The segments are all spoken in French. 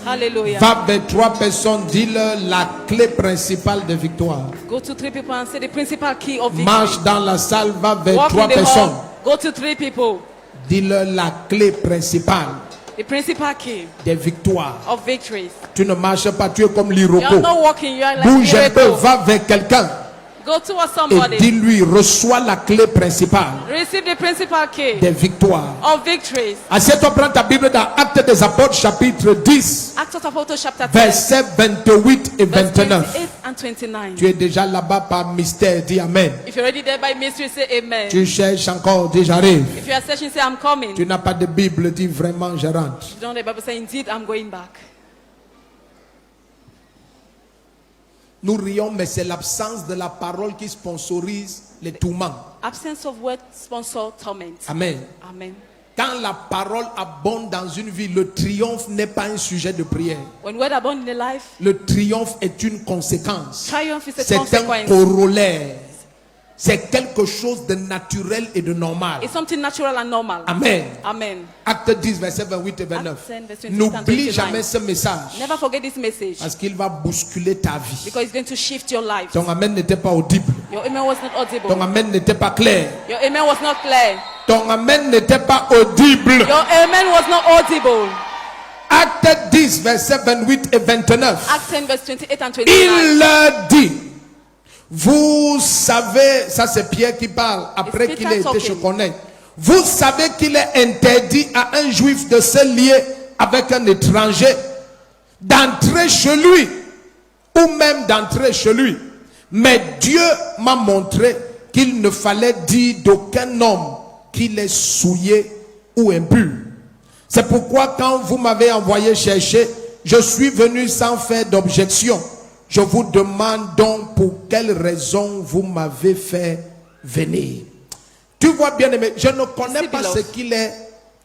Hallelujah. Va vers 3 personnes, dis-leur la clé principale de victoire. Go to 3 people and say the principal key of victory. Marche dans la salle, va vers Walk 3 in the personnes. hall. Go to 3 people. Dis-leur la clé principale The principal key des victoires. of victories. Tu ne marches pas, tu es comme You are l'Iroko. not walking, you are like Bouge un peu, miracle. va vers quelqu'un Go towards et somebody. dis-lui, reçois la clé principale Receive the principal key des victoires. of victories. Assieds-toi, prends ta Bible dans Actes des Apôtres, chapitre 10, Acts of Apostles chapter 10, versets 28 et verse 29. 28 and 29. Tu es déjà là-bas par mystère, dis Amen. If you're already there by mystery, say amen. Tu cherches encore, dis j'arrive. If you are searching, say I'm coming. Tu n'as pas de Bible, dis vraiment je rentre. You don't know the Bible say indeed I'm going back. Nous rions, mais c'est l'absence de la parole qui sponsorise les tourments. Absence of word sponsor torment. Amen. Amen. Quand la parole abonde dans une vie, le triomphe n'est pas un sujet de prière. When word abound in the life, Le triomphe est une conséquence. triumph is a C'est un consequence. corollaire. C'est quelque chose de naturel et de normal. It's something natural and normal. Amen. Amen. Acte 10, verset 28 et 29. Acte 10, verset 28 N'oublie and 29. jamais ce message. Never forget this message Parce qu'il va bousculer ta vie. because it's going to shift your life. Ton amen n'était pas audible. Your amen was not audible. Ton amen n'était pas clair. Your amen was not clear. Ton amen n'était pas audible. Your amen was not audible. Acte 10, verset 28 et 29. Acts 10 verse 28 and 29. Il leur dit, vous savez, ça c'est Pierre qui parle après It's qu'il Peter ait été talking. chez Corneille. Vous savez qu'il est interdit à un juif de se lier avec un étranger, d'entrer chez lui, ou même d'entrer chez lui. Mais Dieu m'a montré qu'il ne fallait dire d'aucun homme qu'il est souillé ou impur. C'est pourquoi quand vous m'avez envoyé chercher, je suis venu sans faire d'objection. Je vous demande donc pour quelle raison vous m'avez fait venir. Tu vois bien aimé, je ne connais pas ce qu'il est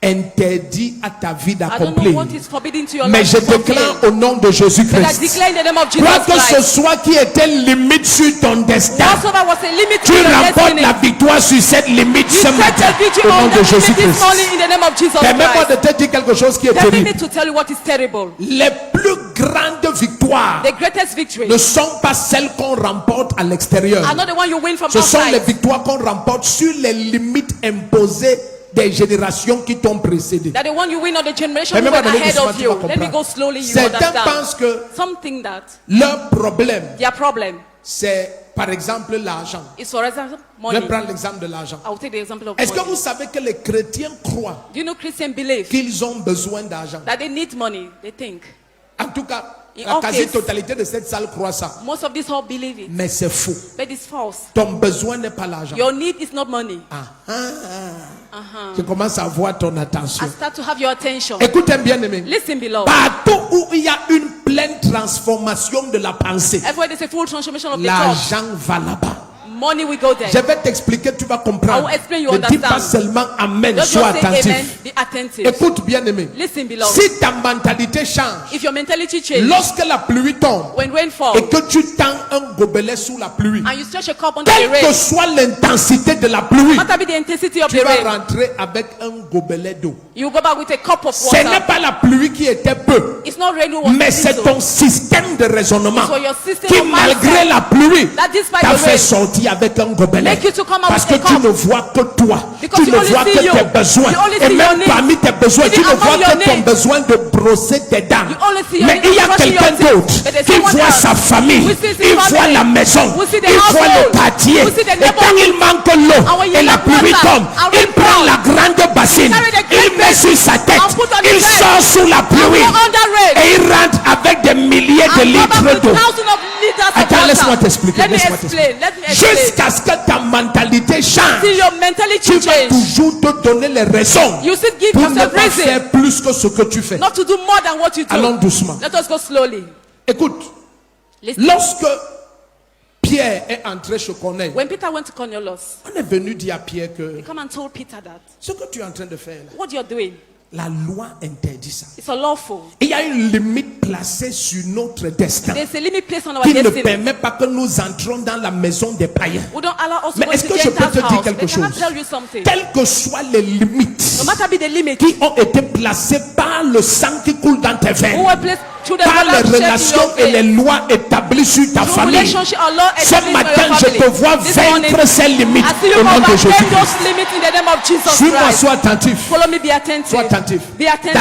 interdit à ta vie I don't know d'accomplir. what is forbidden to your Mais life je to fulfill. déclare au nom de But I Jésus-Christ. declare in the name of Jesus Quoi que ce Christ. soit qui était limite sur ton destin, Whatsoever was a limit tu to your remportes destiny, la victoire sur cette limite you ce set matin the victory au nom on de that limit this Jésus-Christ. morning in the name of Jesus Permets-moi Christ. de te dire quelque chose qui est Permit me terrible. to tell you what is terrible. Les plus grandes victoires The greatest victory ne sont pas celles qu'on remporte à l'extérieur. are not the one you win from Ce sont les outside. victoires qu'on remporte sur les limites imposées des générations qui t'ont précédé. That the one you win on the generation who Permets-moi went d'aller ahead doucement, of tu you. vas Let me comprendre. go slowly, you Certains understand. pensent que Something that leur problème, their problem c'est par exemple l'argent. is, for example, Je money. vais prendre l'exemple de l'argent. I will take the example of Est-ce que money. vous savez que les chrétiens croient Do you know Christians believe qu'ils ont besoin d'argent? that they need money? They think. En tout cas, In la all quasi-totalité de cette salle croit ça. Most of these all believe it. Mais c'est faux. But it's false. Ton besoin n'est pas l'argent. Your need is not money. Je commence à voir ton I attention. start to have your attention. Écoutez bien aimé. Listen, beloved. Partout où il y a une pleine transformation de la pensée, Everywhere there's a full transformation of the thought, l'argent va là-bas. money will go there. Je vais t'expliquer, tu vas I comprendre. will explain, you Ne dis pas understand. seulement Amen, Don't sois just say amen, attentif. be attentive. Écoute bien aimé. Listen, beloved. Si ta mentalité change, If your mentality changes, lorsque la pluie tombe when rain falls, et que tu tends un gobelet sous la pluie, and you stretch a cup under the quelle que rain, soit l'intensité de la pluie, what be the intensity of tu the vas rain, rentrer avec un gobelet d'eau. you go back with a cup of Ce n'est water. pas la pluie qui était peu, It's not rain who was mais c'est little. ton système de raisonnement It's for your system qui, of malgré mindset la pluie, that despite t'a the fait rain, sortir avec un gobelet. make you to come out Parce with que a tu cup. ne vois que toi. Because Tu you ne only vois see que you. tes besoins. You only Et see your même needs. parmi tes besoins, Even tu ne among vois your que ton needs. besoin de brosser tes dents. You only see your Mais needs il y a of brushing quelqu'un your teeth. d'autre But there's qui someone voit else sa famille, who sees his il voit family, la maison, who sees the il voit le household, quartier. who sees the Et quand il manque l'eau And when you et la lack pluie water, tombe, and il rain prend falls, la grande bassine, carry the il great met sur sa tête, and put on il his head, sort sous la and pluie go under rain, et il rentre avec des milliers de and go back litres with d'eau. thousands of liters of Attends, laisse-moi water. t'expliquer. Let me laisse-moi explain. t'expliquer. Let me explain. Jusqu'à ce que ta mentalité change, Till your mentality tu vas change. toujours te donner les raisons You still give pour ne yourself pas reason faire plus que ce que tu fais. not to do more than what you do. Allons doucement. Let us go slowly. Écoute, Listen. lorsque Pierre est entré chez Corneille, When Peter went to Cornelius, on est venu dire à Pierre que he come and told Peter that ce que tu es en train de faire là, what you're doing, La loi interdit ça. It's unlawful. Il y a une limite placée sur notre destin There's a limit placed on our qui ne destiny. permet pas que nous entrons dans la maison des païens. We don't allow us to Mais go est-ce into que je peux Gentiles' te dire house. quelque But can I chose? tell you something? Quelles que soient les limites No matter be the limit, qui ont été placées par le sang qui coule dans tes who veines, were placed through the par les blood shed in relations your et les veins, lois établies sur ta through famille, relationship or law ce established for matin your je family. te vois This morning, vaincre ces limites I see you au nom de overcome Jésus-Christ. those limits in the name of Jesus Suis-moi, Christ. sois attentif. Follow me, be attentive. Sois attentif. Be attentive.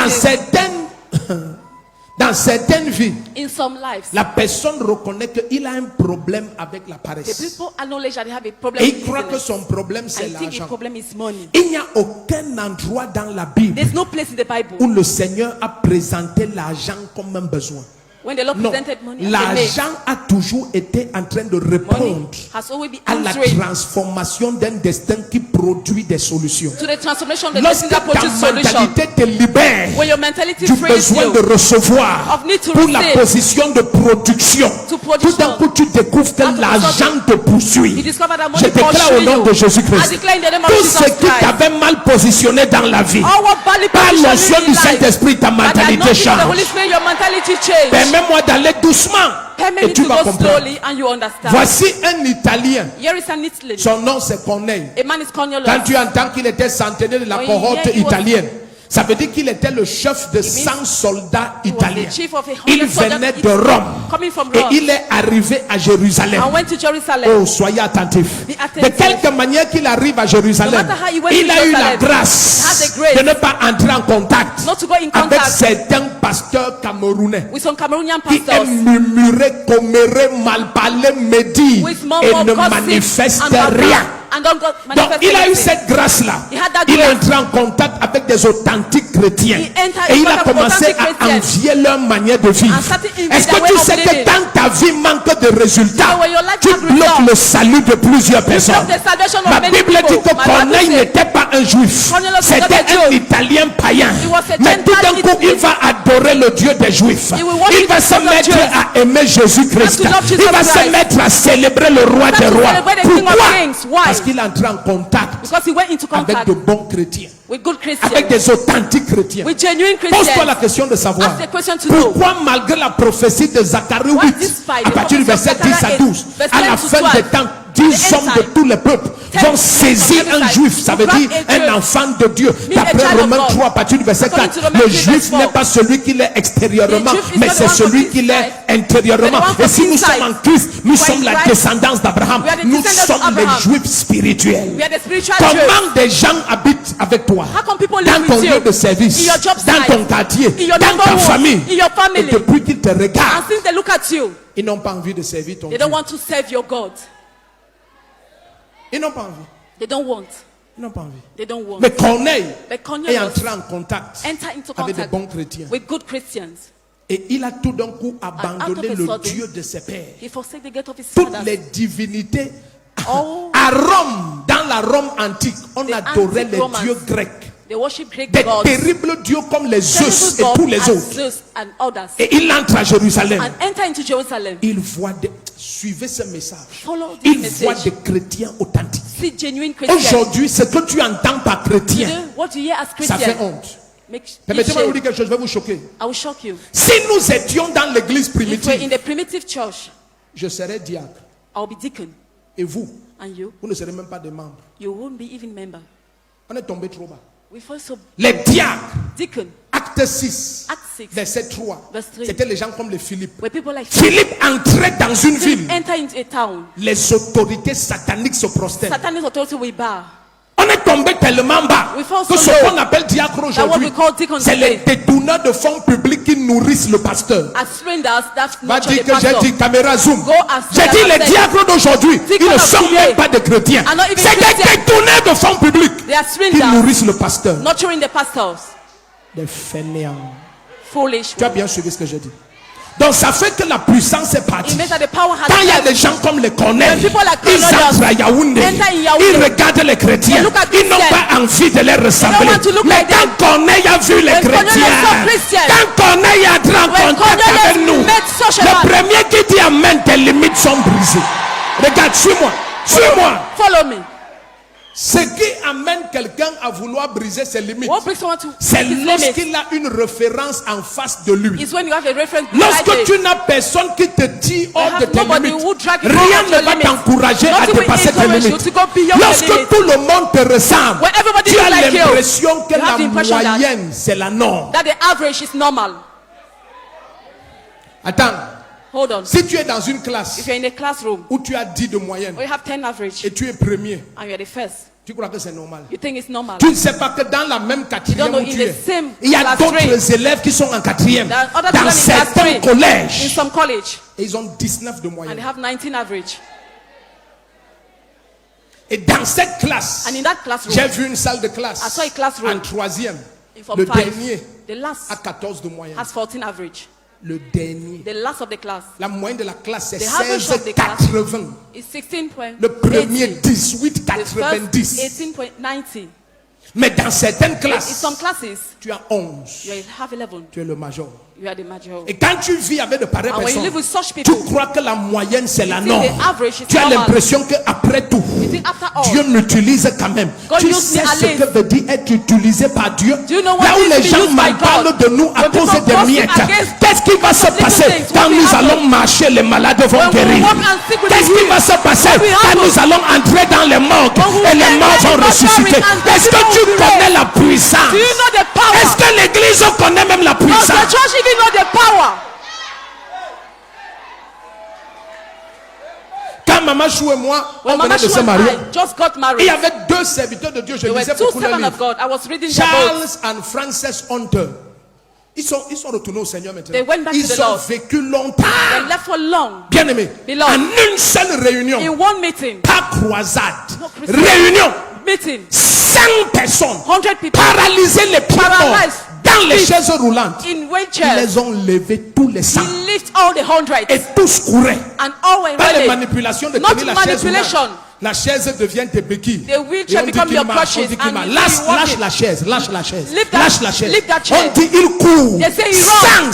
Dans certaines vies, In some lives, la personne reconnaît qu'il a un problème avec la the paresse. people acknowledge that they have a problem Et with il croit que business. son problème c'est I think the l'argent. problem is money. Il n'y a aucun endroit dans la Bible There's no place in the Bible où le Seigneur a présenté l'argent comme un besoin. when the Lord Non, presented money as a need. l'argent a toujours été en train de Money répondre has always been à la answering transformation d'un destin qui produit des solutions. to the transformation of the Lorsque destiny that ta produces solution. mentalité te libère When your mentality du frees besoin you de recevoir of need to pour la receive, position de production, to tout d'un production, coup tu découvres que out of l'argent something, te poursuit. you discover that Je money déclare au pursues nom you. de I Jésus-Christ, declare in the name of tout Jesus ce qui Christ. t'avait mal positionné dans la vie, All what badly par positioned l'onction you du in life, Saint-Esprit, ta but the mentalité anointing of the Holy change. Spirit, your mentality change. Permets-moi d'aller doucement Permit et me tu to vas go comprendre. slowly and you understand. Voici un Italien, Here is an Italy. son nom c'est Corneille. A man is Cornelius. Quand tu entends qu'il était centenaire de la When cohorte he was- italienne, ça veut dire qu'il était le chef de 100 soldats He was italiens. the chief of 100 Il soldiers venait de Rome coming from et Rome. il est arrivé à Jérusalem. And went to Jerusalem. Oh, soyez attentifs. Be attentive. De quelque manière qu'il arrive à Jérusalem, No matter how he went il to a eu la Jerusalem, grâce he had the grace de ne pas entrer en contact not to go in avec contact certains pasteurs camerounais with some Cameroonian qui pastors aiment murmurer, commérer, mal parler, médire with more et more ne gossip manifestent and blah, blah, rien. and don't go Donc manifest il a eu anything. cette grâce-là. He had that Il est grace. entré en contact avec des authentiques chrétiens. He entered Et in il a contact with commencé authentic à Christians. envier leur manière de vivre. And started envying Est-ce their que way tu of sais que living. quand ta vie manque de résultats, So when your life tu has bloques results, le salut de plusieurs personnes? block the salvation of Ma many Bible dit people. que My Bible Corneille says n'était pas un juif. Cornelius was C'était not a un Jew. Italien païen. He was a Mais tout d'un Gentile coup, il Italy. va adorer le Dieu des juifs. He will worship Il va the se God of mettre Jews. à aimer Jésus-Christ. And to love Jesus Il va se Christ. mettre à célébrer le roi Start des to rois. celebrate the King of Pourquoi? Kings. Why? Parce qu'il est entré en contact Because he went into avec contact de bons chrétiens, with good Christians, avec des authentiques chrétiens. with genuine Pose-toi Christians. la question de savoir Ask the question to know. pourquoi malgré la prophétie de Zacharie Why 8, despite à the partir du prophecy verset of 10 à Zechariah 12, 8, à la verse 10 fin to des 12, temps, 10 the hommes end de time, tous les peuples 10 vont saisir from every un side, juif, ça veut grab dire a Jew, un enfant de Dieu. meet a D'après child of Romains God. 3, à partir du verset According 4, to Romans le 3, juif verse n'est 4. pas celui qu'il est extérieurement, The Jew is mais not the c'est one from celui qu'il est inside, intérieurement. but the one Et si from nous sommes inside. en Christ, nous For in sommes la Christ, descendance d'Abraham. we are the Nous descendants of sommes les Abraham. juifs spirituels. We are the spiritual Jews. Comment des gens habitent avec toi How come people dans live ton with lieu you? de service, In your job dans site, ton quartier, in your dans ta neighborhood, famille, in your et family. depuis qu'ils te And regardent, since they look at you, ils n'ont pas envie de servir ton they Dieu. don't want to serve your God. Ils n'ont pas envie. They don't want. Ils n'ont pas envie. They don't want. Mais Corneille But est Cornelius entré en contact enter into avec des contact bons chrétiens. with good Christians. Et il a tout d'un coup out of abandonné a le sudden, Dieu de ses pères. He forsake the gate of his Toutes fathers. les divinités. Oh. À Rome, dans la Rome antique, on The adorait antique les Romans. dieux grecs. They worship Greek Des gods. terribles dieux comme les Zeus et Terrible tous gods les as autres. Zeus and others. Et il entre à Jérusalem. And enter into Jerusalem. Il voit des... Suivez ce message. Follow this Il voit message. des chrétiens authentiques. See genuine Christians. Aujourd'hui, ce que tu entends par chrétien, Today, what you hear as ça fait Christian, honte. makes you Permettez-moi de vous shame. dire quelque chose, je vais vous choquer. I will shock you. Si nous étions dans l'église If we're in primitive, the primitive church, je serais diacre. I'll be deacon. Et vous, And you, vous ne serez même pas des membres. you won't be even member. On est tombé trop bas. We first saw Les diacres, deacon, acte 6, Acts 6, verset 3. Verse 3. C'était les gens comme les Philippe. where people like Philippe entrait dans une ville. enter into a town. Les autorités sataniques se prosternent. Satanist authority will bow. On est tombé tellement bas We fall que so ce low qu'on appelle diacre what aujourd'hui, we call deacons c'est les today. détourneurs de fonds publics qui nourrissent le pasteur. As strangers, that's Va not dire the que j'ai pastor. dit caméra zoom. Go as J'ai dit les said. diacres d'aujourd'hui, ils Deacons ne of sont today même pas des chrétiens. are not even C'est des Christians. détourneurs de fonds publics They are qui strangers, nourrissent le pasteur. nurturing the pastors. Des fainéants. Foolish. Tu as bien suivi ce que j'ai dit. Donc ça fait que la puissance est partie. It means that the power has Quand il y a left. des gens comme les Corneilles, When people like ils Cornelius entrent à Yaoundé, enter in Yaoundé, ils regardent les chrétiens, they look at ils n'ont Christians. pas envie de les ressembler. want to look Mais like them. quand Corneille a vu les When Cornelius chrétiens, saw Christians, quand Corneille a entré en when contact Cornelius avec nous, met such a le man, premier qui dit amen, tes limites sont brisées. Regarde, suis-moi, suis-moi. follow me. Ce qui amène quelqu'un à vouloir briser ses limites, What brings someone to c'est his limits lorsqu'il a une référence en face de lui. is when you have a reference beside Lorsque it. tu n'as personne qui te tire hors have de tes nobody limites, who drag you rien out of ne your va limits. t'encourager à Nothing will dépasser tes encourage you limites. to go beyond your Lorsque limits. tout le monde te ressemble, When everybody tu is as like you, l'impression que you have the la impression that- moyenne, c'est la norme. That the average is normal. Attends, Hold on. si tu es dans une classe If you're in a classroom où tu as 10 de moyenne or you have 10 average et tu es premier, and you're the first, tu crois que c'est normal? you think it's normal. Tu ne sais pas que dans la même quatrième know où in tu the es, same il y a class d'autres three. élèves qui sont en quatrième There are other dans children in class certains three, in collèges some college, et ils ont 19 de and they moyenne. have 19 average. Et dans cette classe, And in that classroom, j'ai vu une salle de I classe saw a classroom en troisième. in Form Le 5, dernier the last a 14 de moyenne. has 14 average. Le dernier. The last of the class La moyenne de la classe c'est The average of the class 16,80. is 16.80. Le premier The first 18,90. 18.90. Mais dans certaines In classes, some classes, tu as 11. you have 11. Tu es le major. You are the major. Et quand tu vis avec de pareilles And when you personnes, live with such tu people, crois que la moyenne c'est la think norme. the average is Tu as normal. l'impression qu'après tout, You think after all, Dieu m'utilise quand même. God Tu used sais me at ce least. que veut dire être utilisé par Dieu? Do you know what Là où it les means to gens be used by mal parlent God? de nous à When cause people des gossip miettes, against qu'est-ce qui va se little passer things, quand what will nous happen? allons marcher? Les malades vont When we guérir. walk and speak with Qu'est-ce the qui va se passer what will quand happen? nous allons entrer dans les morgues When we et les enter morts the vont mortuary ressusciter? and the Est-ce que people tu will be connais la puissance? Do you know the power? Est-ce que l'église connaît même la Does the puissance? church even know the power? Quand Maman Chou et moi, When on Mama venait de Shu se and marier, I just got il married, y avait deux serviteurs de Dieu. Je there were lisais two beaucoup leurs servants of livres. God. I was reading their books. Charles and Frances Hunter. Ils sont retournés au Seigneur maintenant. They went back to the Ils ont Lord. vécu longtemps. They left for long Bien aimé. Beloved. En une seule réunion. in one meeting. Pas croisade. No crusade. Réunion. Meeting. 100 personnes. 100 people Paralysées les pieds morts. Paralyzed. Dans les chaises roulantes. in Ils wheelchairs. les ont levés tous les 100. He lift all the hundreds Et tous couraient. and all were Pas les running. manipulations de Not tenir la chaise manipulation. roulante. La chaise devient tes béquilles. The wheelchair Et on dit become qu'il your marche, on crutches dit qu'il and marche. you Lâche, see you lâche walking. la chaise, lâche la chaise. Lift that- Lâche la chaise. lift that chair. On dit il court. They say he 100.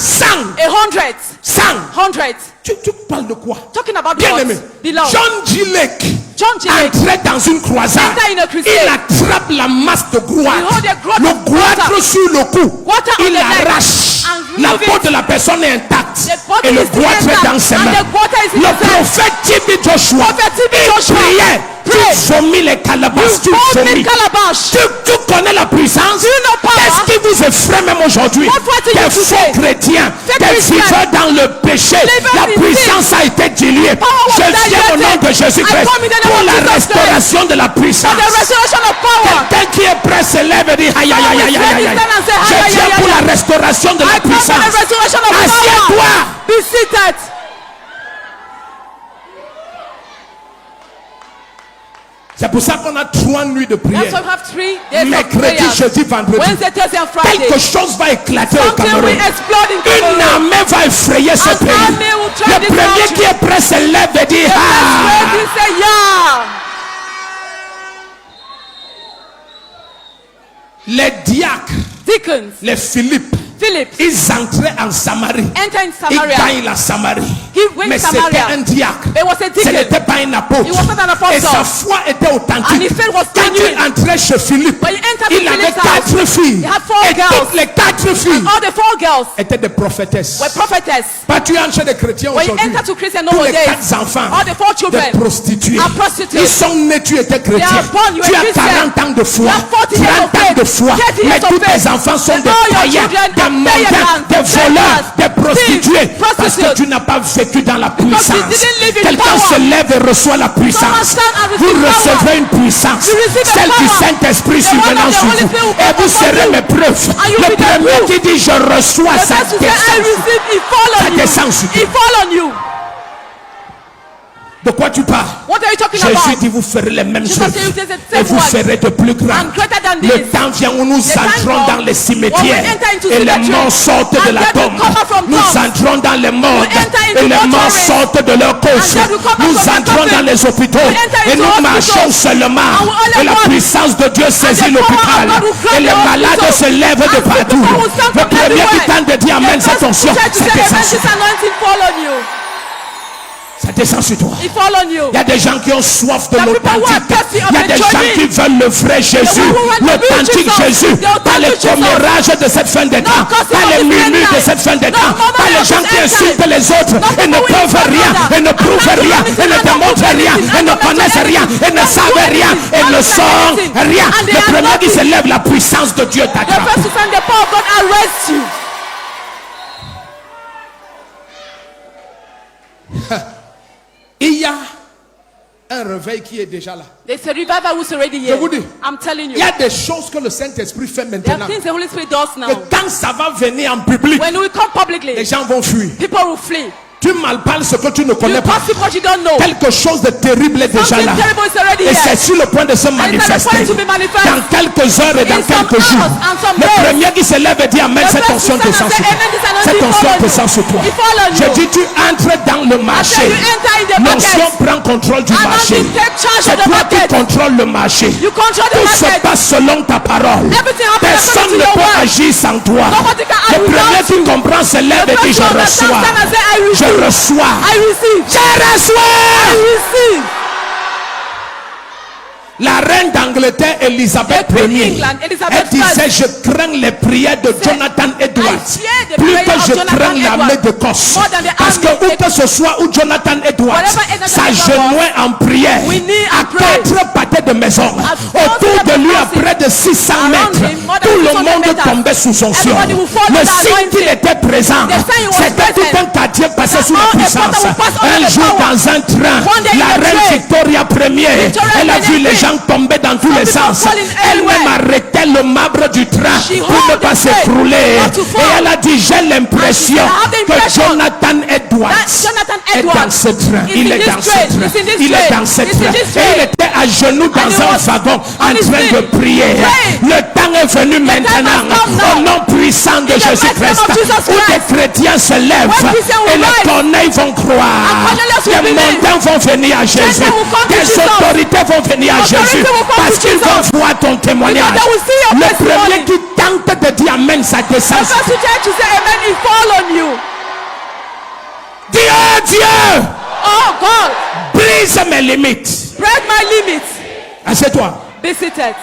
100. Tu parles de quoi? Talking about Bien what? aimé. Beloved. John G. Lake John G. Lake entrait dans une croisade. enter in a crusade. Il attrape la masse de He goitre. hold a groat Le of goitre water. sur le cou. Water on Il the neck arrache. and La remove peau it. de la personne est intacte. The body Et le is still goitre est intact dans ses and mains. the water is in Le his hand. prophète T.B. Joshua. Prophet T.B. Il Joshua. priait. Pray. Tu vomis les calabasses. Tu Hold me vomis. calabash. Tu connais la puissance? Do you know power? Qu'est-ce qui vous effraie même aujourd'hui? What frighten you Des faux today? chrétiens, Fake des Christians. viveurs dans le péché. Livers La in puissance a été diluée. Power was Je viens au nom diluted. de Jésus-Christ I come in the name pour of la Jesus Christ. restauration de la puissance. The resurrection of power. Quelqu'un qui est prêt se lève et dit aïe aïe aïe aïe aïe aïe. Je viens pour la restauration de la I come for puissance. the resurrection of Assieds-toi. power. Be seated. C'est pour ça qu'on a 3 nuits de That's why prière. we have 3 days of Mercredi, prayer. jeudi, vendredi. Wednesday, Thursday, and Friday. Quelque chose va éclater au Something Cameroun. will explode in Une Cameroon. armée va effrayer ce An pays. army will try Le this premier country. qui est prêt se lève et dit The first ah. lady say, yeah. Les diacres, Deacons, les Philippe, Philip, ils entraient en Samarie. enter in Ils Samaria. gagnent la Samarie. He went Mais to c'était Samaria. un diacre. It was a Ce deacon. n'était pas un apôtre. He was not an apostle. Et sa foi était And authentique. his faith was Quand genuine. il entrait chez Philippe, When he entered il avait Philip's house, 4 filles. he had 4 Et girls. toutes les 4 filles All the 4 girls étaient des prophétesses. were prophetess. Pas tu entres chez des chrétiens When you aujourd'hui. enter to Christian Tous les nowadays, 4 enfants, all the 4 children des prostituées. are prostitutes. Ils sont nés, tu étais chrétien. They are born, you Tu are as Christian. 40 ans de foi, You have 40 years 30 of ans de faith, foi. 30 Mais years of tous tes faith. enfants sont And des all your païens, children des are mendiants, pagans, des voleurs, beggars, des prostituées. thieves, Parce que prostitutes. tu n'as pas vécu dans la puissance. didn't live in Quelqu'un power. se lève et reçoit la Someone puissance. stand and Vous receive power. recevrez une puissance. You receive a Celle du power. Saint-Esprit The one survenant of the sur Holy vous. Spirit will Et come vous upon serez you. mes preuves. And you Le will be the premier proof. qui dit je reçois The ça first to say, I descend. receive, it fall Ça on you. descend sur toi. It fall on you. De quoi tu parles? What are you talking Jésus about? dit vous ferez les mêmes Jesus choses said, "You did the et same vous works ferez de plus grand. and greater than Le this." temps vient où nous The time entrons comes dans les when cimetières we enter into et les cemetery morts sortent de and la dead will tombe. come out from Nous tombs. entrons dans les morts We enter into et les morts mortuaries sortent de leurs coffres. dead will come out Nous from their entrons dans coffins. les hôpitaux We enter et into nous hospitals. marchons seulement And we only et la walk. puissance de Dieu saisit the power of l'hôpital God will grab et les the malades hospital. se lèvent de And partout. people will stand Le from premier qui everywhere. tente de dire Amen, The cette first onction, to say c'est amen, essentiel. this anointing fall on you. Ça descend sur toi. It fall on you. Il y a des gens qui ont soif de The people who are l'authentique. thirsty of Il y a the des gens journey. qui veulent le vrai Jésus, one who want the real l'authentique Jesus. Jésus, The authentic pas les Jesus. commérages de cette fin des temps, gossip pas of les this murmures end de time. cette fin des No temps, murmur pas les of gens this qui end insultent time. les autres No et ne people who peuvent insult rien, others. et ne And prouvent not rien, doing et ne anything, démontrent not rien, doing et ne anything, connaissent not rien, doing et ne anything, savent not rien, doing et ne anything, sont not doing rien. anything. And they Le are premier qui nothing. se lève, la puissance de Dieu The t'attrape. first to stand, the power of God arrests you. Il y a un réveil qui est déjà là. There's a revival who's already Je here. vous dis, I'm telling il you. y a des choses que le Saint-Esprit fait There maintenant. are things the Holy Spirit does now. Et quand ça va venir en public, When we come publicly, les gens vont fuir. people will flee. Tu malparles ce que tu ne You connais pas. gossip what you don't know. Quelque chose de terrible est déjà Something là. terrible is already Et here. c'est sur le point de se And it's at the manifester. point to be manifest. Dans quelques heures et dans In some quelques jours. hours and some Le days. premier qui se lève et dit Amen, The cette first onction to stand descend and sur say, toi. Amen, this anointing Cette onction fall on descend you. sur toi. It fall on Je you. dis, tu entres dans le I marché. said you enter in the L'onction market. prend contrôle du marché. Anointing take charge C'est of the toi qui market. contrôles le marché. You control the Tout se market. passe selon ta parole. Everything happens Personne according ne to your peut word. agir sans toi. Nobody can Le act premier without qui comprend se lève The et dit first je one that stands reçois. and say, I Je receive. reçois. I receive. Je reçois. I receive. La reine d'Angleterre, Elisabeth The Queen Ier, England, Elizabeth elle disait, je crains les prières de Jonathan Edwards fear the plus prayer que of je Jonathan crains l'armée Edwards d'Écosse. more than the Parce que army où que ce soit où Jonathan Edwards Whatever Jonathan s'agenouillait en prière we need à and pray. 4 pâtés de maison, At autour de lui à houses, près de 600 around mètres, him, more than tout le 600 monde meters. tombait sous son sion. Everybody will fall Le under signe anointing. qu'il était présent, The sign he was c'était tout present. un quartier passé sous la all the puissance. water will pass under Un the jour power. dans un train, One day in la a reine train, Victoria Ier, Victoria elle a vu Ier les gens tomber dans tous les people sens. fall in Elle-même everywhere. arrêtait le marbre du train She pour ne hold pas the train s'écrouler. not to Et fall. elle a dit, j'ai l'impression And she said, I have the que impression Jonathan Edwards that Jonathan est Edwards dans ce train. is Il in est this dans ce train. train. He's in this Il est train. dans ce He's in train. this Et il train. était à genoux dans he un was wagon en on his train de feet, prier. praying. Le temps est venu maintenant. has come now. Au nom puissant de In the mighty Jésus-Christ, name of Jesus où des Christ. chrétiens se lèvent When Christians will et les rise. corneilles vont croire. And Cornelius will Les believe. montagnes vont venir à Jésus. will come to Des Jesus. autorités vont venir à Authority Jésus. will come Parce to qu'ils Jesus. vont voir ton témoignage. Because they will see your Le testimony. premier qui tente de dire Amen, ça descend. The first to try to say amen, it fall on you. Dis, oh Dieu, Oh God, brise mes limites. break my limits. Assieds-toi. Be seated.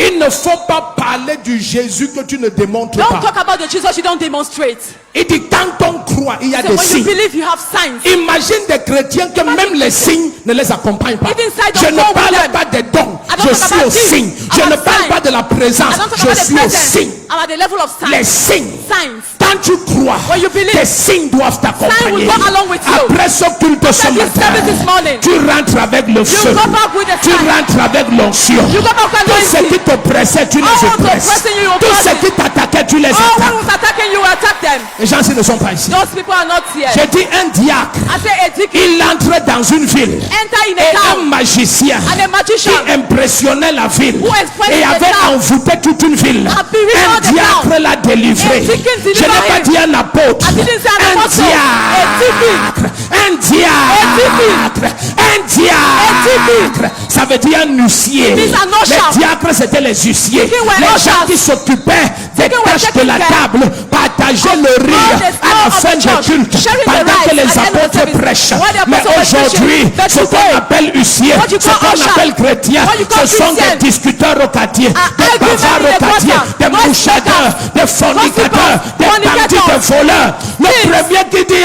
Il ne faut pas parler du Jésus que tu ne démontres Don't pas. talk about the Jesus you don't demonstrate. Il dit, quand on croit, il y a So des when you signes. believe, you have signs. Imagine des chrétiens que même les signes ne les accompagnent pas. Even signs Je don't ne go with parle them. pas des dons. I don't Je talk suis about au gifts. signe. Je I'm ne a parle sign. pas de la présence. I don't talk Je about the suis au presence. signe. I'm at the level of Les signs. signes. Signs. Quand tu crois, When you believe, tes signes doivent t'accompagner. will go along with you. Après ce culte ce After this matin, service this morning, tu rentres avec le feu. go back with the Tu sign. rentres avec l'onction. You go back with Tout ce anointing. qui te pressait, tu les All who oppresses. pressing you, you Tout oppress ce it. qui t'attaquait, tu les All attaques. who was attacking you, attack them. Les gens ci ne sont pas ici. Those people are not here. J'ai dit un diacre. I say a deacon Il entre dans une ville. enter in Et a un town magicien and a magician qui impressionnait la ville who explained et the avait town. envoûté toute une ville. buried Un all the diacre town. l'a délivré. A deacon Je delivered n'ai pas him. dit un apôtre. I didn't say an Un apostle. diacre. Un diacre. Un diacre. Ça veut dire un huissier. It means an usher. Les diacres c'était les huissiers. Deacons were Les gens ushers. qui s'occupaient des Deacons were tâches de la taking care table, partageaient le riz all the à small la of fin the du church, culte sharing the pendant que rice les at the end of the apôtres service. prêchent. While the Mais apostles were aujourd'hui, preaching, but ce qu'on today, appelle huissier, what you ce call qu'on usher, appelle chrétien, what you call ce sont des Christian, discuteurs au quartier, des argument bavards in au the quartier, quarter, des gossipers, mouchadeurs, des fornicateurs, des fornicators, bandits, des voleurs. Le thieves. premier qui dit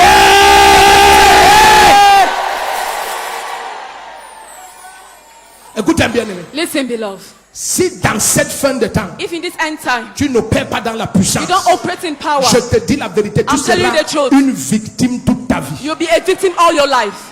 hey! Écoute bien aimé. Listen, beloved. Si dans cette fin de temps, If in this end time tu ne perds pas dans la puissance, you don't operate in power, je te dis la vérité, tu I'm telling seras you the truth. une victime toute ta vie. you'll be a victim all your life.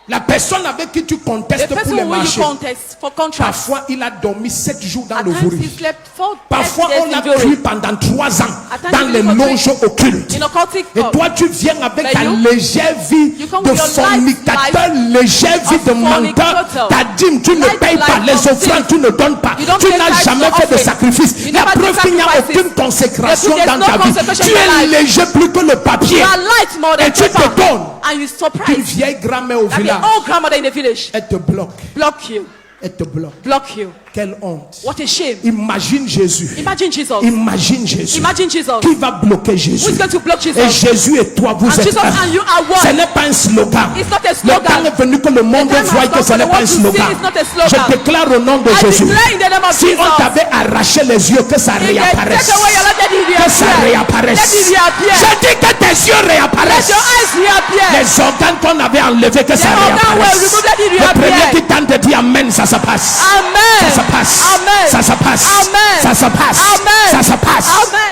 La personne avec qui tu The contestes pour person les who you marchés, contest for contracts, parfois il a dormi 7 jours dans at le times he vouri. slept 4 Parfois days on in l'a glory. cru pendant 3 ans At times dans you les live for loges occultes. In occultic Et club. toi tu viens avec But ta you- légère vie you come de with your fornicateur, life légère vie of de menteur. fornicator. Ta dîme tu ne Life payes pas, of les sin. offrandes tu ne donnes pas. You don't Tu pay n'as tithes jamais or fait de offering. sacrifice. You La never preuve did qu'il n'y a sacrifices. aucune consécration There's dans no ta vie. consecration Tu in your es life. léger plus que le papier. You are light more than Et tu te paper. donnes. And you Une surprise vieille grand-mère au that the village, old grandmother in the village elle te bloque. block you. Elle te bloque. block you. Quelle honte. What a shame. Imagine Jésus. Imagine Jesus. Imagine Jésus. Imagine Jesus. Qui va bloquer Who Jésus? is going to block Et Jesus? Jésus et toi, vous And êtes Jesus un. and you are Ce one. n'est pas un slogan. It's not a Le slogan. temps est venu que le monde The time voie has que come ce for n'est the pas un world to slogan. see it's not a slogan. Je déclare au nom de I Jésus. declare in the name of Si on Jesus. t'avait arraché les yeux, que ça If they réapparaisse. take away your light, let it Que ça reappear. réapparaisse. Let it reappear. Je dis que tes yeux Let réapparaissent. your eyes reappear. Les organes qu'on avait enlevés, que ça organs were réapparaisse. removed, let it Le reappear. premier qui tente de dire Amen, ça se passe. Amen. Ça se passe. Amen. Ça se passe. Amen. Ça se passe. Amen. Ça se passe. Amen.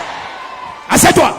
Assieds-toi.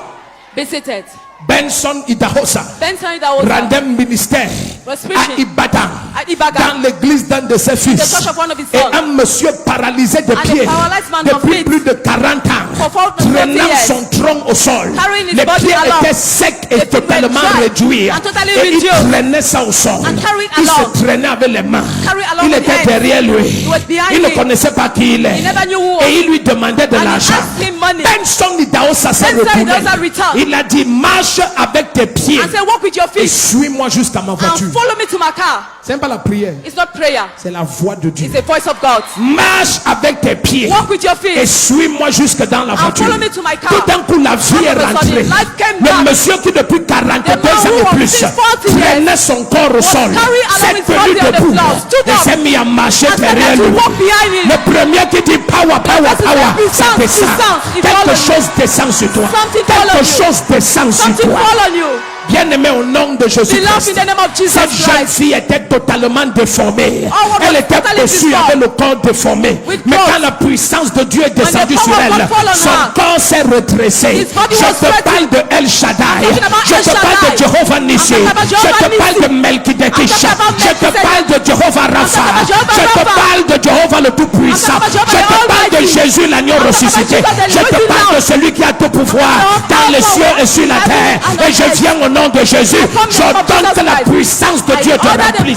Be seated. Benson Idahosa Benson Idahosa rendait un ministère was à preaching Ibadan, at Ibadan, dans l'église d'un de ses the fils. church of one of his Et sons. un monsieur paralysé de And a pied paralyzed man of depuis feet plus de 40 ans, for 40 traînant years, son tronc au sol. carrying his Les body pieds along. étaient secs et The feet were totalement dry réduits. and totally Et il reduced. traînait ça au sol. And carried Il along. se traînait avec les mains. Carried along Il with était hands. derrière lui. He was behind Il ne him. connaissait pas qui il est. He never knew who Et il lui demandait de And he l'argent. asked him money. Benson Idahosa s'est Benson retourné. Idahosa returned. Il a dit marche avec tes pieds and say, walk with your et feet suis-moi jusqu'à ma voiture. and follow me to my car. C'est pas la prière, It's not prayer. c'est la voix de Dieu. It's the voice of God. Marche avec tes pieds Walk with your et feet suis-moi jusque dans la and voiture. follow me to my car. Tout d'un coup, la vie est All of a rentrée. sudden, life came Le back. monsieur qui depuis 42 The man ans who et was plus since 40 years traînait son corps au sol, carried along s'est his tenu body on the debout floor, stood et up, s'est mis à marcher and started derrière to lui. walk behind him. Le premier qui dit power, power, That is power, the puissance, ça descend. puissance. It Quelque follows you. chose descend sur toi. Something Quelque follows you. chose descend sur Something toi. fall on you. Bien-aimé au nom de Beloved Jésus-Christ. in the name of Jesus Cette jeune Christ. fille était totalement déformée. Oh, what Elle was était totally possédée deformed. avec le corps déformé. With Mais growth. quand la puissance de Dieu est descendue the sur power of elle, God fall on son her. corps s'est redressé. His body Je was te stretching. parle de El Shaddai. I'm talking about Je El te parle de Shaddai. Jehovah Nissi. I'm talking about Je Jehovah te parle Nissi. de Melchidekish. I'm talking about Je te Melchizedek. parle de Jehovah Rapha. about Jehovah Je te Rapha. parle de Jehovah le Tout-Puissant. I'm talking about Je Jehovah te parle de Almighty. Jésus l'agneau I'm talking about ressuscité. Jesus the Je te risen parle de Lamb. celui qui a tout pouvoir dans les cieux et sur la terre. Et je viens au nom de Jésus. J'ordonne que la puissance de Dieu te remplisse.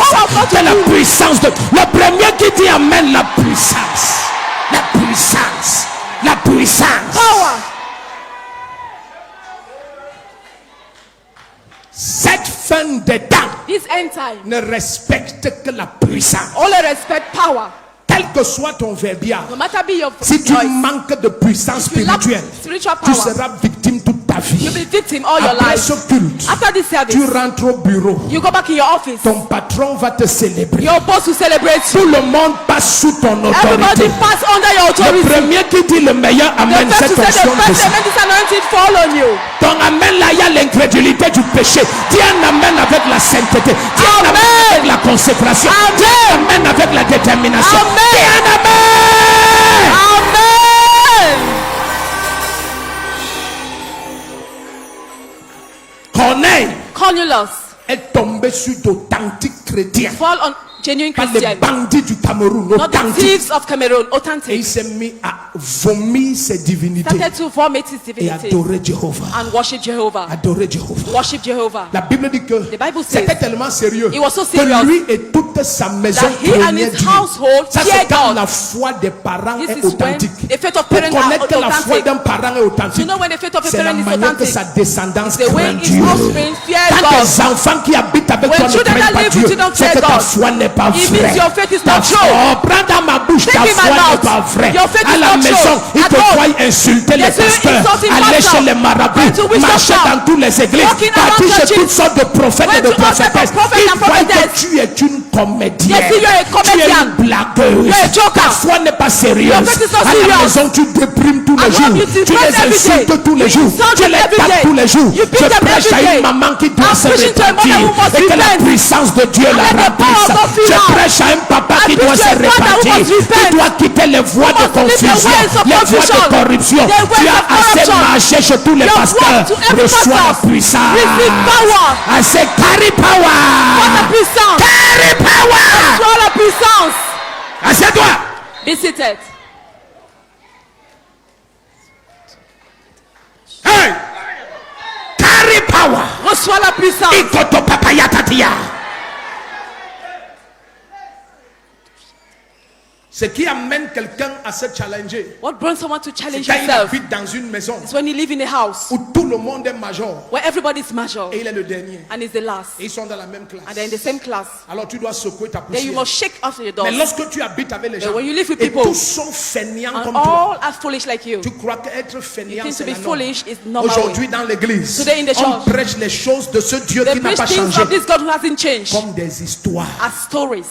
Que la puissance de... Le premier qui dit amen, la puissance. La puissance. La puissance. Power. Cette fin des temps This end time. ne respecte que la puissance. Only respect power. Quel que soit ton verbiage, No matter be your si tu choice. manques de puissance You lack spirituelle, spiritual tu power. seras victime toute ta vie. You'll be victim all your Après life. ce culte, After this service, tu rentres au bureau. you go back in your office. Ton patron va te célébrer. Your boss will celebrate you. Tout le monde passe sous ton Everybody autorité. pass under your Le authority. premier qui dit le meilleur The amène first cette to say onction the first dessus. amen, this anointing fall on you. Ton amen là, il y a l'incrédulité du péché. Dis un amen avec la sainteté. Dis un amen Amen. avec la consécration. Amen. Dis un amen avec la détermination. Amen. Dis un amen. Amen. Corneille Cornelius est tombé sur d'authentiques chrétiens. fall on genuine Pas les Christians. bandits du Cameroun, Not the authentiques. thieves of Cameroon, Et authentic. il s'est mis à vomir ses divinités Started to vomit his et divinity adorer Jéhovah. and worship Jehovah. Adorer Jéhovah. Worship Jehovah. La Bible dit que The Bible says c'était tellement sérieux it was so que serious lui et toute sa maison that he and craignaient his Dieu. household Ça c'est feared quand God. la foi des parents This est is when authentique. the faith of Pour parents are connaître que la foi authentic. d'un parent est authentique, You know when the faith of a c'est la parent is manière que authentic. sa descendance The way craint his Dieu. offspring fear Quand God. tes enfants qui habitent avec When toi ne children craignent that pas live Dieu, with you don't c'est fear que ta God. foi n'est pas It vraie. means your faith is Ta not true. foi, prends dans ma bouche, ta Take in my foi n'est mouth. pas vraie. Your faith À is la not maison, true. ils te At home. voient insulter les Yes, you pasteurs, insulting aller pastor. chez les marabouts, Going to witch marcher doctor. dans toutes les églises, Walking around partir chez churches. toutes sortes de prophètes et Going de to all types of prophétesses. prophets Ils and voient que prophetess. tu es une comédienne. Yes, you are a Tu es comedian. une blagueuse. You are a joker. Ta foi n'est pas sérieuse. Your faith is not À la serious. maison, tu déprimes tous les At home, jours. you Tu depress les every day. insultes tous les You jours. insult Tu them les every tapes day. tous les jours. You beat Je them prêche every à day. une maman qui doit I'm se preaching to a mother repentir who must et que la repent. puissance de Dieu la let the power remplisse. of God fill Je her. prêche à un papa I qui doit preach se to a father who repentir, must repent. qui doit quitter les voies de must leave the confusion, ways of les voies de confusion, corruption. the ways Tu as of assez corruption. marché chez tous les You have pasteurs. walked to every Reçois la pastor. puissance. Receive power. Assez carry power. What a puissance. Carry power. What a puissance. Assieds-toi. Be seated. Hey. Carry power. Reçois la puissance. Ikoto papaya tatia. Ce qui amène quelqu'un à se challenger, What brings someone to challenge quand il himself habite dans une maison is when you live in a house où tout le monde est major where everybody is major et il est le dernier. and is the last. Et ils sont dans la même And they're in the classe. same class. Alors tu dois secouer ta Then you poussière. must shake off your Mais dust. lorsque tu habites avec les But gens when you live with et people tous sont fainéants and comme toi, all are foolish like you, tu crois qu'être fainéant think to c'est be la norme. foolish is normal. Aujourd'hui dans l'église, Today in the on church, prêche les choses de ce Dieu they qui n'a preach pas things changé of this God who hasn't changed comme des histoires. as stories.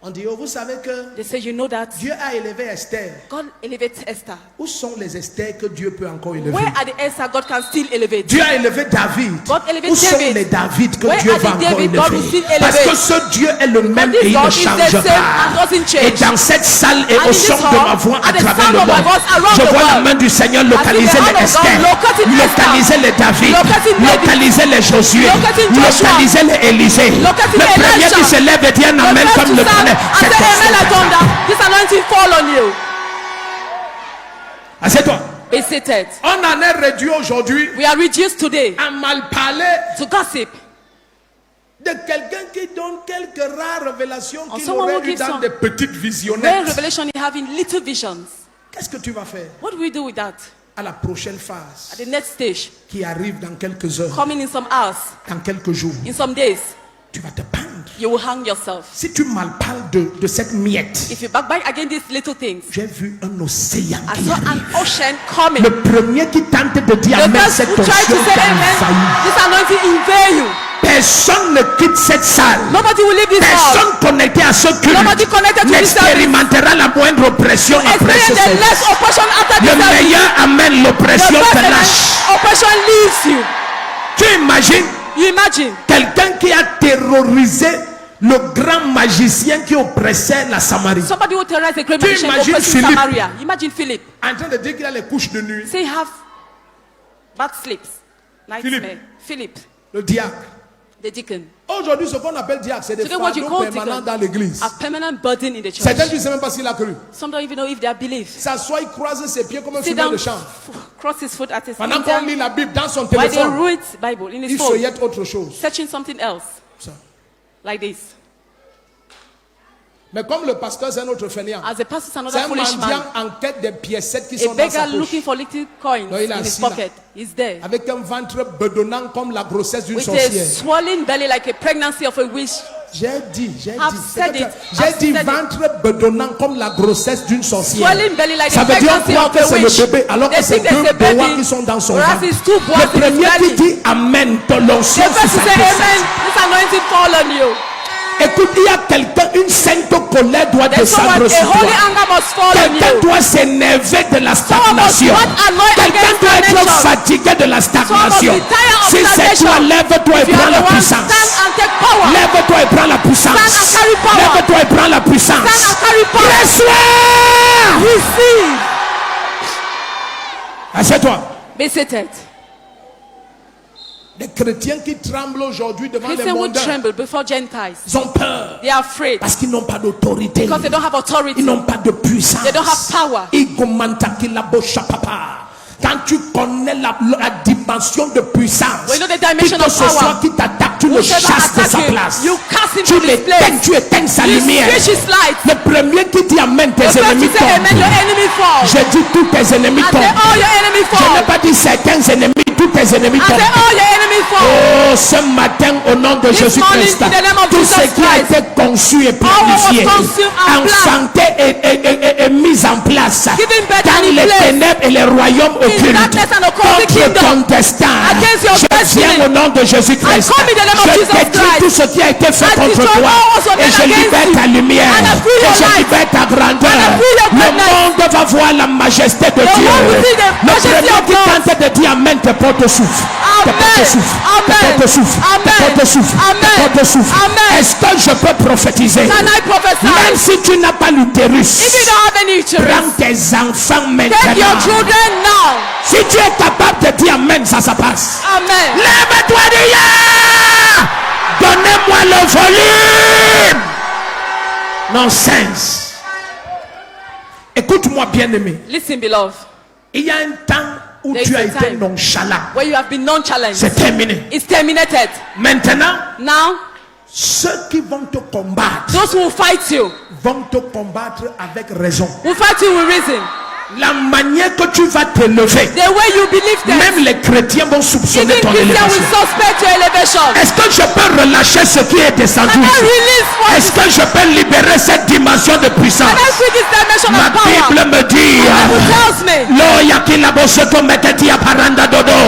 On dit, oh, vous savez que They say, you know that Dieu a élevé Esther. God elevates Esther. Où sont les Esther que Dieu peut encore élever? Where are the Esther God can still elevate? Dieu a élevé David. God elevates Où sont David. les David que Where Dieu are va the encore David God will still élever? Parce elevate? que ce Dieu est le même this et il God ne is the change same and pas. doesn't change. Et dans cette salle et And au in this son de hall, ma voix à at the travers sound le of my monde, voice around je the vois la world, main du Seigneur I see the localiser hand les of God Esther, locating Esther, localiser les David, locating David, localiser les Josué, locating Joshua, localiser les Élisée. locating Le premier Elisha. qui se lève et dit un The amen first comme to le stand tonnerre. and C'est say ton amen like Seigneur. thunder. This anointing fall on you. Assieds-toi. Be seated. On en est réduit aujourd'hui We are reduced today à mal parler to gossip. de quelqu'un qui donne quelques rares révélations Or qu'il someone who aurait eues gives dans some des petites Rare visionnettes. revelation you have in little visions. Qu'est-ce que tu vas faire What do we do with that? à la prochaine At phase the next stage, qui arrive dans quelques heures, coming in some hours, dans quelques jours? in some days, Tu vas te pendre. you will hang yourself. Si tu mal parles de cette miette, If you backbite against these little things, j'ai vu un océan I qui saw arrive. an ocean coming. Le premier qui tente de dire The amen, first cette who try onction to say t'a amen, envahi. this anointing invade you. Personne ne quitte cette salle. Nobody will leave this house. Personne connecté à ce Nobody culte connected to this service. n'expérimentera la moindre oppression après Experience ce the less service. oppression after Le this service. meilleur amène The l'oppression first te amen, lâche. oppression leaves you. Tu imagines You imagine quelqu'un qui a terrorisé le grand magicien qui oppressait la Samarie, somebody who terrorized a great Tu magician imagines oppressing Philippe? Samaria. Imagine Philip. en train de dire qu'il a les couches de nuit. Say have bad sleeps, nightmare. Philip, Le diacre. the deacon. Aujourd'hui, ce qu'on appelle diacre, c'est des Today what you fardeaux call permanents deacon dans l'église. a permanent burden in the church. Certains ne savent même pas s'il a cru. Some don't even know if they are believed. S'assoit, il croise ses pieds comme un Sit fumeur down, de chambre. cross his foot at his Pendant feet qu'on lit la Bible dans son while they téléphone, read Bible in his il phone, feuillette autre chose. searching something else Ça. like this. Mais comme le pasteur, c'est un autre fainéant. As a pastor, C'est another un foolish mendiant man, en quête des piécettes qui a sont dans sa beggar poche. looking for little coins Non, il est in his assis là. pocket. He's there Avec un ventre bedonnant comme la grossesse d'une with a sorcière. swollen belly like a pregnancy of a witch. J'ai dit. I've said it. J'ai I've dit said it. ventre bedonnant comme la grossesse d'une sorcière. Swelling belly like Ça the veut dire pregnancy quoi of que a c'est witch. le bébé alors que They c'est think there's deux a baby, bois qui sont dans son whereas ventre. it's two boys Le in his premier qui belly. dit amen, ton l'onction The sur first to sa say tête. amen, this anointing fall on you. Écoute, il y a quelqu'un, une sainte colère doit There's someone, descendre a sur holy toi. anger must fall on Quelqu'un you. doit s'énerver de la stagnation. Someone must not annoy Quelqu'un against doit être stagnation. fatigué de la stagnation. Someone must be tired of Si c'est stagnation. toi, lève-toi et If you prends are la the one, puissance. stand and take power. Lève-toi et prends la puissance. Stand and carry power. Lève-toi et prends la puissance. Stand and carry power. Reçois. Receive. Assieds-toi. Be seated. Les chrétiens qui tremblent aujourd'hui devant les Christians will mondains, tremble before Gentiles. ils ont peur They are afraid parce qu'ils n'ont pas d'autorité. because they don't have authority. Ils n'ont pas de puissance. They don't have power. Quand tu connais la dimension de puissance, When you know the qui dimension que of ce soit power, qui t'attaque, tu le whosoever chasses de sa attack you, place. you cast him Tu from his place. l'éteins, tu éteins sa You lumière. switch his light. Le premier qui dit amen, tes The first ennemis to say amen, your tombent. enemy fall. J'ai dit tous tes ennemis I say tombent. all your enemy Je n'ai fall. pas dit certains ennemis, tous tes ennemis I say tombent. all your enemy fall. Oh, ce matin, au nom de This morning, Jésus-Christ, in the name of tout Jesus ce qui a Christ, été conçu et planifié, all what was consumed and enfanté et mis en place Given birth dans and in les place. ténèbres et les royaumes occultes darkness and occultic contre kingdom. ton destin. Against your Je destiny. viens au nom de Jésus-Christ. I come in the name of Je Jesus détruis Christ. tout ce qui a été fait I contre destroy toi all what was et made je against libère you. ta lumière And I free et your je light. libère ta grandeur. And I free your Le greatness. monde va voir la majesté de The Dieu. world will see the Le majesty premier of qui God. tente de dire amen, tes portes souffrent. Tes Amen. portes souffrent. Tes Amen. portes souffrent. Tes Amen. portes souffrent. Tes Amen. portes souffrent. Amen. Est-ce que je peux prophétiser? Can I prophesy? Même si tu n'as pas l'utérus, If you don't have any uterus, prends tes enfants take your maintenant. children now. Si tu es capable de dire amen, ça passe. Amen. Lève-toi d'hier. Donnez-moi le volume. Nonsense. Écoute-moi, bien-aimé. Listen, beloved. Il y a un temps où There tu is as a été time nonchalant. where you have been nonchalant. C'est terminé. It's terminated. Maintenant, Now, Ceux qui vont te combattre Those who will fight you vont te combattre avec raison. will fight you with reason. La manière que tu vas t'élever, The way you believe that. même les chrétiens vont soupçonner Even ton Christians élévation. will suspect your elevation. Est-ce que je peux relâcher ce qui est descendu Can I ici? release what Est-ce que je peux libérer cette dimension de puissance? Can I free this dimension Ma of power? Bible me dit The Bible tells me. lo yakila bosoto meketia paranda dodo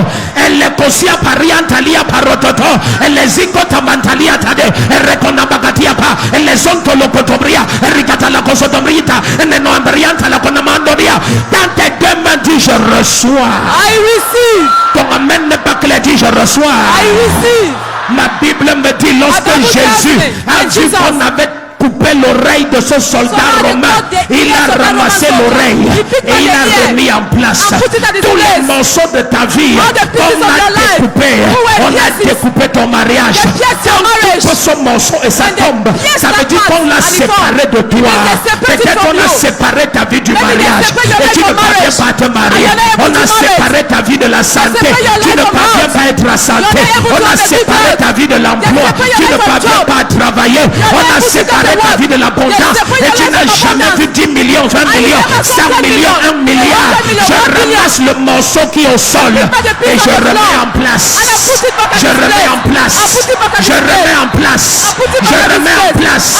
elle kosia pariantalia parototo elle zikota mantalia tade rekona bagatia pa elle zonto lokotobria rikata la kosotomrita elle no ambrianta la konamandoria dans tes deux mains dis je reçois. I receive. Ton amen n'est pas clair, dis je reçois. I receive. Ma Bible me dit lorsque Bible Jésus tells me, a when vu Jesus qu'on avait coupé l'oreille de ce soldat romain, il a ramassé l'oreille et il a remis en place. Tous les morceaux de ta vie, on a découpé. On a découpé ton mariage. Quand ce morceau et ça tombe, ça veut dire qu'on l'a séparé de toi. Peut-être qu'on a séparé ta vie du mariage et tu ne parviens pas à te marier. On a séparé ta vie de la santé. Tu ne parviens pas à être à santé. On a séparé ta vie de l'emploi. Tu ne parviens pas à travailler. On a séparé ta vie de l'abondance et tu n'as jamais vu 10 millions, 20 millions, 100 millions, 1 milliard. Je ramasse le morceau qui est au sol et je remets en place. Je remets en place. Je remets en place. Je remets en place.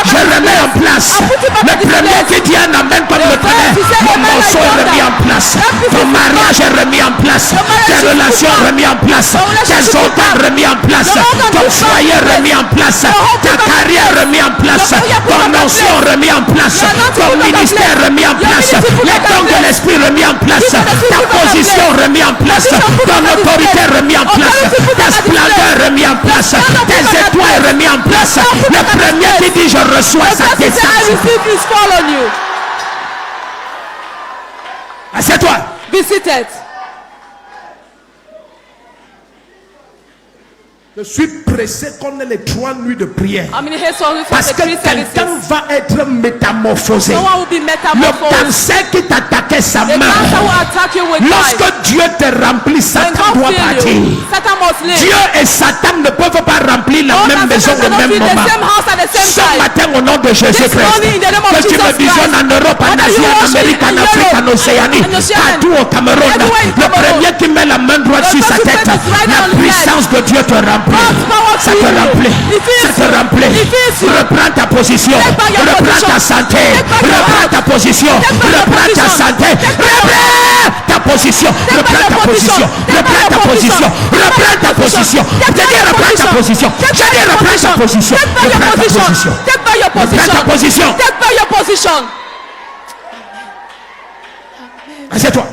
Je remets en place. Le premier qui dit un amen comme le premier, mon morceau est remis en place. Ton mariage est remis en place. Tes relations remis en place. Tes organes remis en place. Ton foyer remis en place. Ta carrière remis en place. Ton onction remis en place. Ton ministère remis en place. Les dons de l'esprit remis en place. Ta position remis en place. Ton autorité remis en place. Ta splendeur remis en place. Tes étoiles remis en place. Le premier qui dit je reçois sa descente. Assieds-toi. Be seated. Je suis pressé qu'on ait les 3 nuits de prière. I'm in haste for Parce the que 3 quelqu'un services. va être métamorphosé. Someone will be Le metamorphosed. cancer qui t'attaquait sa The main. cancer will attack you with Lorsque life. Dieu te remplit, When Satan God doit fill partir. you, Satan must leave. Dieu et Satan ne peuvent pas remplir la God même and maison Satan au cannot même be in the moment. same house at the same Ce time. matin, au nom de Jésus-Christ, morning, in the name of que tu me Jesus visionnes en Christ. Europe, en Whether Asie, you en watch Amérique, it en in Afrique, en Europe, Océanie, in Oceania, partout au Cameroun, everywhere in le Cameroon. premier qui met la main droite The sur sa first tête, to put his right la hand on his puissance de Dieu te remplit. God's power Ça to te you. remplit. It fills Ça te you. remplit. It fills you. Reprends ta position. Take back your Reprends ta position. santé. Take back your Reprends health. ta position. Take back your Reprends ta position. santé. Take back your Reprends ta position. back Reprends your ta position. position. Take back Reprends your ta position. position. Reprends ta position. Take Je back dis your reprends ta position. position. Take Je back dis your reprends ta position. Take back your Reprends ta position. position. Take back your Reprends ta position. position. Take back your position. Assieds-toi.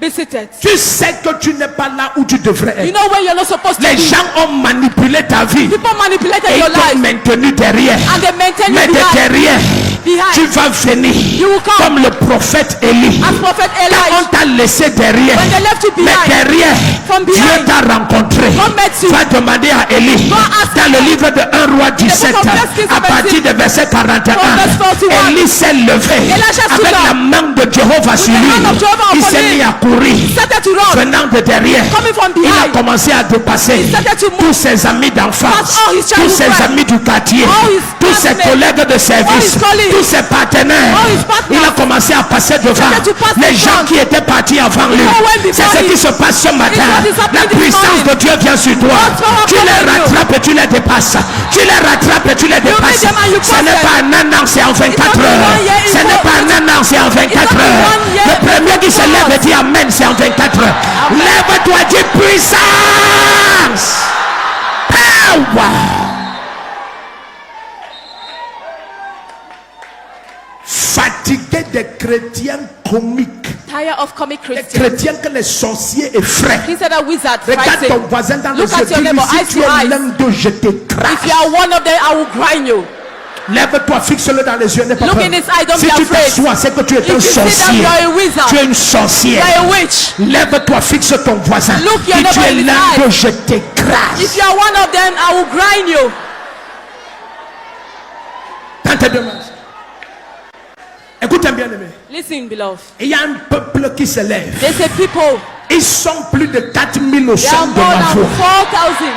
Be seated. Tu sais que tu n'es pas là où tu devrais You être. know where you're not supposed to Les be. gens ont manipulé ta vie People manipulated et your ils t'ont life maintenu derrière. and they maintain Mais you de behind. derrière, Behind. tu vas venir You will come. comme le prophète Élie. As prophet Quand Eli, on t'a laissé derrière, when they left you mais behind, derrière, from Dieu behind, t'a rencontré. God met you. Va demander à Élie, Go ask dans le livre de 1 roi 17, book of First Kings à partir de verset 41, from verse 41, Élie s'est levé Elijah stood avec up. la main de Jéhovah sur the lui. hand of Jehovah Il upon s'est him. mis à courir, started to run. venant de derrière. Coming from Il a behind. commencé à dépasser started to move. tous ses amis d'enfance, Past all his tous childhood ses friends. amis du quartier, All his tous ses classmates. collègues de service, All his colleagues. tous ses partenaires. All his partners. Il a commencé à passer devant started to pass les in gens front. qui étaient partis avant lui. People went before C'est ce him. qui se passe ce matin. what is happening La this puissance morning. de Dieu vient sur toi. God's power Tu les covered you. rattrapes et tu les dépasses. Tu les rattrapes et tu les dépasses. them and you Ce pass n'est them. pas en un an, c'est en 24 not in heures. 1 year, Ce it's n'est pas en un an, c'est en 24 not in heures. 1 year, Le premier qui it's se lève et not. dit Amen, c'est en 24 heures. Lève-toi, dis puissance. Power. Fatigué des chrétiens comiques, Tired of comic des Christians. chrétiens que les sorciers effraient. He said a wizard Regarde ton fighting. voisin dans les Look yeux. at your Dis-lui, neighbor, si eyes tu to es eyes. l'un d'eux, je t'écrase. If you are one of them, I will grind you. Lève-toi, fixe-le dans les yeux. N'aie pas Look peur. in his eye, don't Si be tu afraid. t'assois, c'est que tu es un If you see that sorcier. you are a wizard, Tu es une you sorcière. are a witch. Lève-toi, fixe ton voisin. Look your Si tu neighbor es in his l'un eye. d'eux, je t'écrase. If you are one of them, I will grind you. Dans tes deux mains. Écoute bien aimé. Listen, beloved. Il y a un peuple qui se lève. There's a people. Ils sont plus de 4000 au There are chant de more la than voix. 4,000.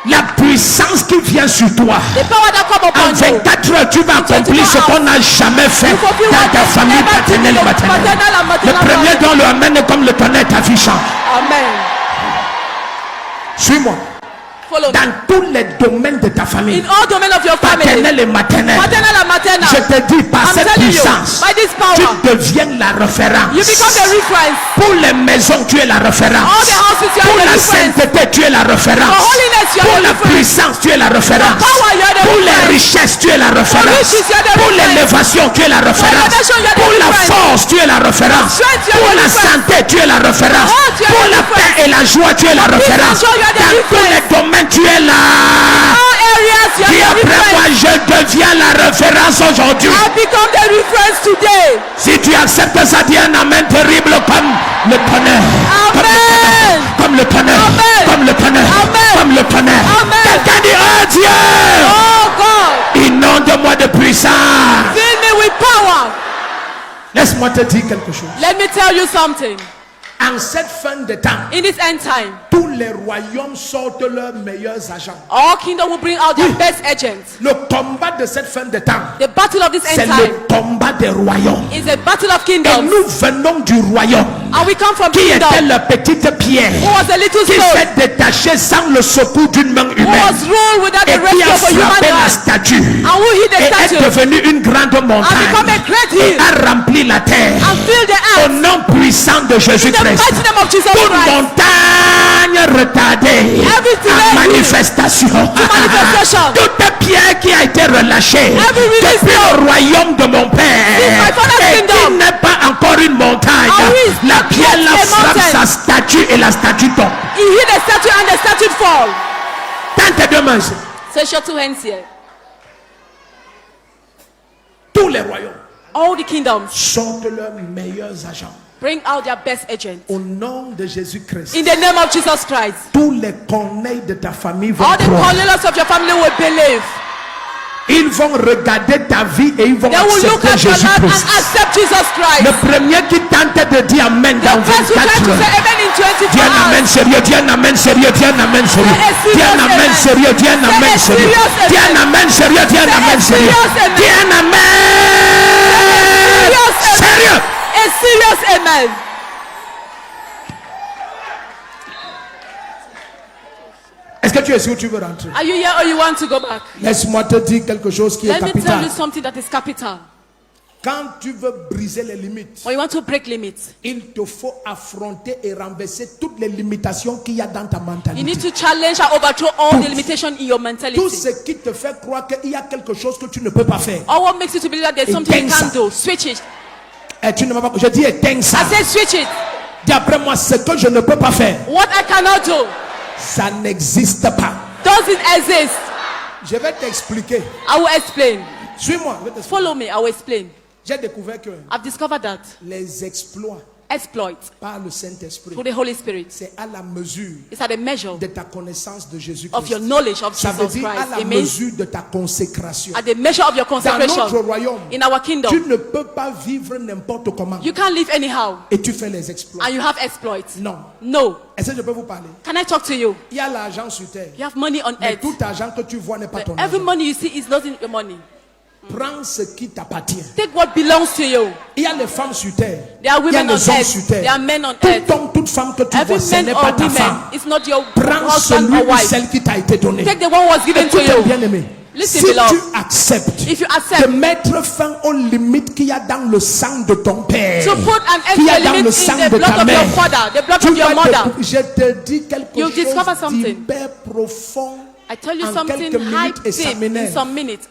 La puissance qui vient sur toi. The power that come upon En 24 heures, tu vas accomplir ce qu'on n'a jamais fait dans ta famille paternelle et maternelle. Le premier dont le amen est comme le tonnerre t'affichant. Amen. Suis-moi. Follow me. Dans tous les domaines de ta famille, In all domains of your family, paternelle et maternelle, maternal and maternal, je te dis, par I'm cette telling you, puissance, by this power, tu deviens la référence. you become the reference. Pour les maisons, tu es la référence. All the houses, you Pour are the la reference. sainteté, tu es la référence. For holiness, you are Pour the la reference. puissance, tu es la référence. power, you are the Pour les reference. richesses, tu es la référence. riches, you are the Pour reference. l'élévation, tu es la référence. elevation, you are the Pour la reference. force, tu es la référence. strength, you are Pour the la reference. santé, tu es la référence. health, you are Pour the la reference. paix et la joie, tu es la référence. and joy, you are the Dans tous les reference. domaines, tu es là. All areas, you Dis are the après moi, reference. je deviens la référence aujourd'hui. I become the reference today. Si tu acceptes ça, dis un amen terrible comme le tonnerre. Amen. Comme le tonnerre. Amen. Comme le tonnerre. Amen. Comme le tonnerre. Amen. Quelqu'un dit, oh Dieu, Oh God, inonde-moi de puissance. fill me with power. Laisse-moi te dire quelque chose. Let me tell you something. En cette fin de temps, In this end time, tous les royaumes sortent leurs meilleurs agents. all kingdom will bring out their best agents. Le combat de cette fin de temps, The battle of this c'est end time le combat des royaumes. is a battle of Et kingdoms. nous venons du royaume And we come from qui était kingdom la petite pierre who was a little qui stone, s'est détachée sans le secours d'une main who humaine was ruled without et the qui rescue a of a human frappé la hand, statue and who hit the et est statue devenue une grande and montagne become a great et hill a rempli la terre and fill the au earth. nom puissant de In the Jésus-Christ. mighty name of Jesus Toute Christ. montagne retardée Everything en every- manifestation. manifestation. Toute pierre qui a été relâchée Every release depuis le royaume de mon Père my father's et qui kingdom. n'est pas encore une montagne. And who is La not pierre yet la a frappe mountain. sa statue et la statue tombe. He hit the statue and the statue fall. Tends tes deux mains ici. Stretch your two hands here. Tous les royaumes All the kingdoms sortent leurs meilleurs agents. bring out their best agents. Au nom de Jésus-Christ, In the name of Jesus Christ. tous les corneilles de ta famille vont All the croire. Cornelius of your family will believe. Ils vont regarder ta vie et ils vont They will look accepter at your life and Jésus-Christ. accept Jesus Le Christ. premier qui tente de dire Amen dans The first who try 24 to heures. say amen in 24 Dis un amen hours. sérieux, dis un amen sérieux, dis un amen sérieux. Say a serious Dis un amen amen. sérieux, dis un Say amen a sérieux. serious Dis un amen. amen sérieux, dis un Say a amen sérieux. serious amen. Dis un amen Serious amen. sérieux. A serious amen. Est-ce que tu es sûr que tu veux rentrer? Are you here or you want to go back? Laisse-moi te dire quelque chose qui est Let me tell capital. you something that is capital. Quand tu veux briser les limites, When you want to break limits, il te faut affronter et renverser toutes les limitations qu'il y a dans ta you need mentalité. to challenge and overthrow all the limitations in your Tout mentality. ce qui te fait croire qu'il y a quelque chose que tu ne peux pas faire. All what makes you to believe that there's something you Éteins can't ça. do. Switch it. Et tu ne m'as pas. Je dis éteins ça. I said switch it. Dis après moi ce que je ne peux pas faire. What I cannot do Ça n'existe pas. doesn't exist. Je vais t'expliquer. I will explain. Suis-moi. Je vais t'expliquer. Follow me. I will explain. J'ai découvert que I've discovered that les exploits exploit par le Saint-Esprit, through the Holy Spirit c'est à la mesure is at a measure de ta connaissance de of Jésus-Christ. your knowledge of Ça veut Jesus dire à Christ. la It means mesure de ta consécration. at the measure of your Dans notre consecration. royaume, In our tu kingdom, ne peux pas vivre n'importe comment you can't live anyhow et tu fais les exploits. and you have exploits. Non. No. Est-ce que je peux vous parler? Can I talk to you? Il y a l'argent sur terre. You have money on Mais earth. tout argent que tu vois n'est pas ton Every argent. money you see is not in your money. Prends ce qui t'appartient. Take what belongs to you. Il y a les femmes sur terre. There are Il y a women on les hommes earth. sur There are terre. men on Tout earth. homme, toute femme que tu Every vois, ce man n'est or pas ta woman femme. is not your Prends husband celui or ou wife. celle qui t'a été donné. Take the one who was given to Écoute you. bien aimé. Listen, Si beloved. tu acceptes If you de accept mettre fin aux limites qu'il y a dans le sang de ton père, to put an end qu'il y to a the dans le limit sang in the de blood ta of your mère, father, the blood tu of your vas mother, je te dis quelque You'll discover chose something. d'hyper profond. I tell you En something quelques high minutes et ça deep m'énerve. in some minutes.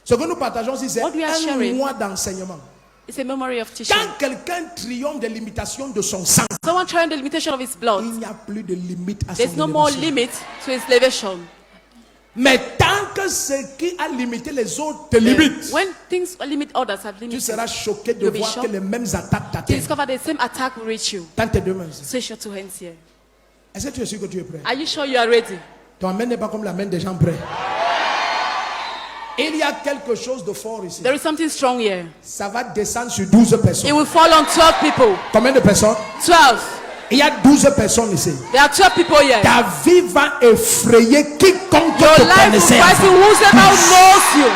Ce que nous partageons ici, c'est What we are un sharing. mois d'enseignement. It's a memory of teaching. Quand quelqu'un triomphe des limitations de son sang, Someone trying the limitation of his blood. il n'y a plus de limite à There's son no more élévation. limit to his elevation. Mais tant que ce qui a limité les autres te limite, When things limit others have tu limited, seras choqué de You'll be voir shocked. que les mêmes attaques you t'atteignent. discover the same attack will reach you. Tends tes deux mains. Stretch your two hands here. Est-ce que tu es sûr que tu es prêt? Are you sure you are ready? Ton main n'est pas comme la main des gens prêts. Il y a quelque chose de fort ici. There is something strong here. Ça va descendre sur 12 It personnes. will fall on 12 people. Combien de personnes? 12. Il y a 12 personnes ici. There are 12 people here. Ta vie va effrayer quiconque Your te life will connaissait. frighten whosoever knows you.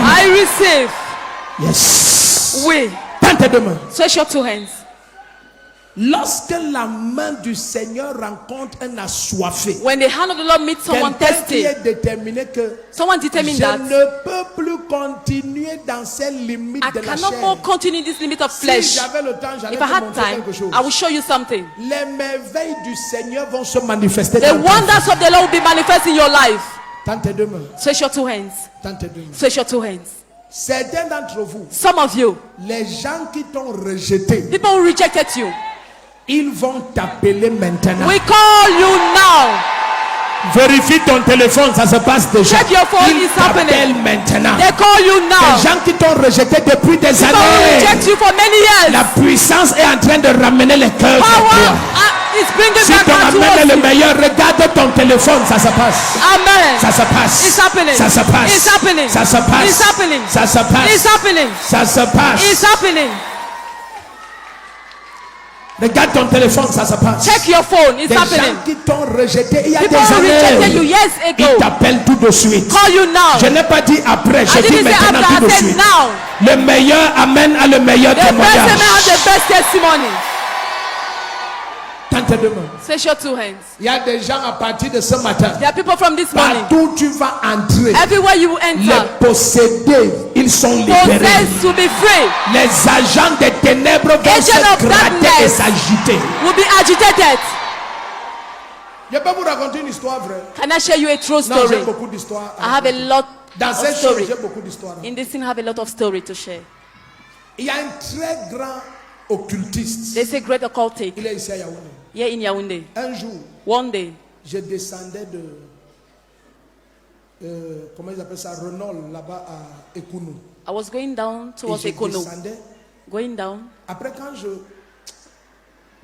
I receive. Yes. Oui. Tends tes deux mains. Stretch your 2 hands. Lorsque la main du Seigneur rencontre un assoiffé, When the hand of the Lord meets someone quelqu'un qui thirsty, est déterminé que someone je determined that ne peux plus continuer dans ces limites I de la cannot chair. more continue this limit of Si flesh. j'avais le temps, j'allais If I te had montrer time, quelque chose. I will show you something. Les merveilles du Seigneur vont se manifester The dans ta vie. wonders of the Lord will be manifest in your life. Tends tes deux mains. Stretch your 2 hands. Tends tes deux mains. Stretch your 2 hands. Certains d'entre vous, Some of you, les gens qui t'ont rejeté, people who rejected you, ils vont t'appeler maintenant. we call you now. Vérifie ton téléphone, ça se passe déjà. Check your phone, Ils it's happening. t'appellent maintenant. They call you now. Les gens qui t'ont rejeté depuis des People who années, reject you for many years. la puissance est en train de ramener les cœurs vers Power toi. is bringing Si back ton man amène towards le you. meilleur, regarde ton téléphone, ça se passe. Amen. Ça se passe. It's happening. Ça se passe. It's happening. Ça se passe. It's happening. Ça se passe. It's happening. Ça se passe. It's happening. Regarde ton téléphone, ça se passe. Check your phone. It's Des gens happening. qui t'ont rejeté il y a People des who rejected you années, years ils ago t'appellent tout de suite. call you now. Je n'ai pas dit après, I je dis didn't say maintenant after, tout de I said suite. now. Le meilleur amène à le meilleur The best man témoignage. has the best testimony. Tends tes deux mains. Stretch your 2 hands. Il y a des gens à partir de ce matin. There are people from this morning. Partout où tu vas entrer, Everywhere you enter, les possédés, ils sont libérés. possessed to be free, Les agents des ténèbres vont Agent se of gratter et darkness. s'agiter. will be agitated. Je peux vous raconter une histoire vraie. Can I share you a true Non, story? j'ai beaucoup d'histoires. I have a lot Dans of cette chose, story. j'ai beaucoup d'histoires. In this thing, I have a lot of story to share. Il y a un très grand occultiste. There's a great occultic Il est ici à Yaoundé. here in Yaoundé. Un jour, One day, je descendais de comment ils appellent ça, Renault, là-bas à Ekounou. I was going down Et towards je Ekono. descendais. Going down. Après, quand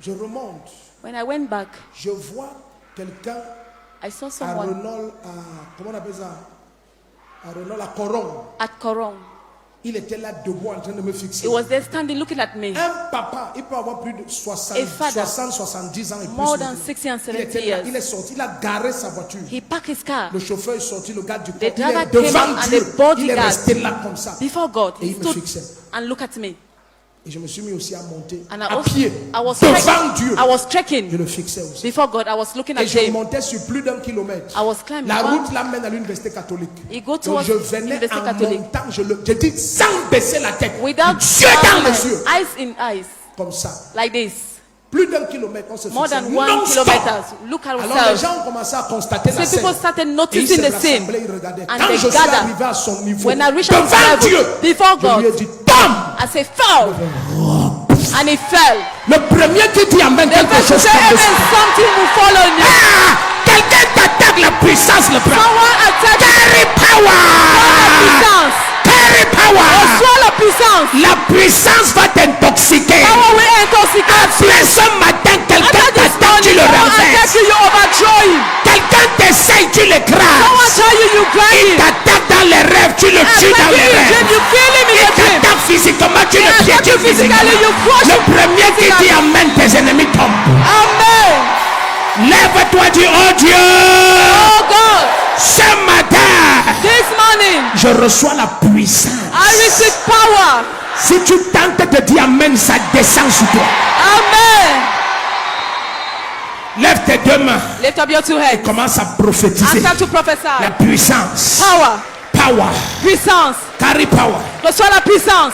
je remonte, When I went back, je vois quelqu'un I saw à someone Renault, comment on appelle ça, à Renault, à Coron. at Korong. Il était là debout en train de me fixer. He was there standing looking at me. Un papa, il peut avoir plus de 60, A father, 70 ans et plus. More than maintenant. 60 and Il 70 était là, il years. est sorti, il a garé sa voiture. He parked his car Le chauffeur est sorti, le gars du corps, The il driver est devant came and Dieu. the bodyguard Il est resté là comme ça. before God. Et He il me stood fixait. and looked at me. Et je me suis mis aussi à monter And à pied I was devant Dieu. I was Je trekking le fixais aussi. before God. I was looking Et at je him. montais sur plus d'1 kilomètre. I was climbing. La One- route l'amène à l'université catholique. He go Donc towards je venais University en Catholic. montant, je dis sans baisser la tête, Without Dieu dans les yeux, eyes in eyes, comme ça. like this. Plus d'1 kilomètre, on se More fixait than 1 non-stop. kilometer. Look at Alors les ourselves. gens ont commencé à constater la So people scène. started Et ils noticing se the scene. rassemblaient, ils regardaient. And Quand they je suis gather. arrivé à son niveau, When I reached his devant level, Dieu, before je lui ai God, dit, Tom! I said, fell. And he fell. Le premier qui dit amène The quelque first chose say, comme amen, ça. something will fall on you. Ah! Quelqu'un t'attaque, la puissance le prend. Someone attacked you. Carry power! Puissance. Carry power! Reçois la puissance. La puissance va t'intoxiquer. Power will intoxicate you. Après ce matin, quelqu'un After this t'attaque, tu morning, le someone attack renverses. you, you overthrow him. Quelqu'un t'essaye, tu Someone l'écrases. tell you, you grind Il him. t'attaque dans les rêves, tu le tues dans les Dream, rêves. you kill him in Il the dream. t'attaque physiquement, tu le attack you piétines physically, physiquement. you crush Le him premier qui dit amène, tes ennemis tombent. Amen. Lève-toi, dis oh Dieu. Oh God, Ce matin, this morning, je reçois la puissance. I receive power. Si tu tentes de dire amen, ça descend sur toi. Amen. Lève tes deux mains. Lift up your 2 hands. Commence à And prophétiser. start to La prophesy. puissance. Power. Power. Puissance. Carry power. Reçois la puissance.